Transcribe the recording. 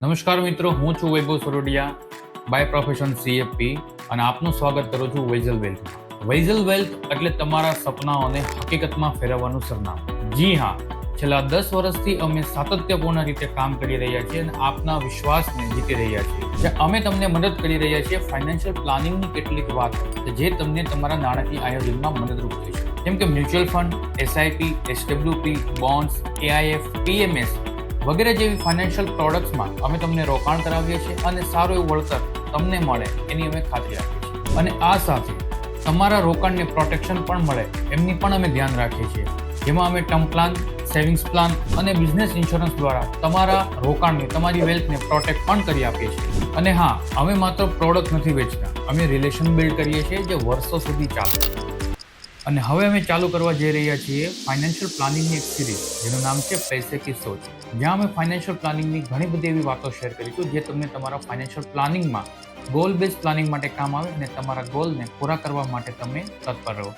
નમસ્કાર મિત્રો, હું છું વૈભવ સરોડિયા, બાય પ્રોફેશન CFP અને આપનું સ્વાગત કરું છું વૈઝલ વેલ્થમાં. વૈઝલ વેલ્થ એટલે તમારા સપનાઓને હકીકતમાં ફેરવવાનું સરનામું. જી હા, છેલ્લા 10 વર્ષથી અમે સાતત્યપૂર્ણ રીતે કામ કરી રહ્યા છીએ અને આપના વિશ્વાસને જીતી રહ્યા છીએ. અમે તમને મદદ કરી રહ્યા છીએ ફાઇનાન્શિયલ પ્લાનિંગની કેટલીક વાતો જે તમને તમારા નાણાકીય આયોજનમાં મદદરૂપ થઈ શકે, જેમ કે mutual fund, SIP, SWP, bonds, AIF, PMS વગેરે જેવી ફાઇનાન્શિયલ પ્રોડક્ટ્સમાં અમે તમને રોકાણ કરાવીએ છીએ અને સારું એવું વળતર તમને મળે એની અમે ખાતરી આપીએ છીએ. અને આ સાથે તમારા રોકાણને પ્રોટેક્શન પણ મળે એમની પણ અમે ધ્યાન રાખીએ છીએ, જેમાં અમે ટર્મ પ્લાન, સેવિંગ્સ પ્લાન અને બિઝનેસ ઇન્સ્યોરન્સ દ્વારા તમારા રોકાણને, તમારી વેલ્થને પ્રોટેક્ટ પણ કરી આપીએ છીએ. અને હા, અમે માત્ર પ્રોડક્ટ નથી વેચતા, અમે રિલેશન બિલ્ડ કરીએ છીએ જે વર્ષો સુધી ચાલે. અને હવે અમે ચાલુ કરવા જઈ રહ્યા છીએ ફાઇનાન્શિયલ પ્લાનિંગની એક સિરીઝ જેનું નામ છે પૈસે કી સોચ, જ્યાં અમે ફાઇનાન્શિયલ પ્લાનિંગની ઘણી બધી એવી વાતો શેર કરીશું જે તમને તમારા ફાઇનાન્શિયલ પ્લાનિંગમાં ગોલ બેઝ પ્લાનિંગ માટે કામ આવે અને તમારા ગોલને પૂરા કરવા માટે તમે તત્પર રહો.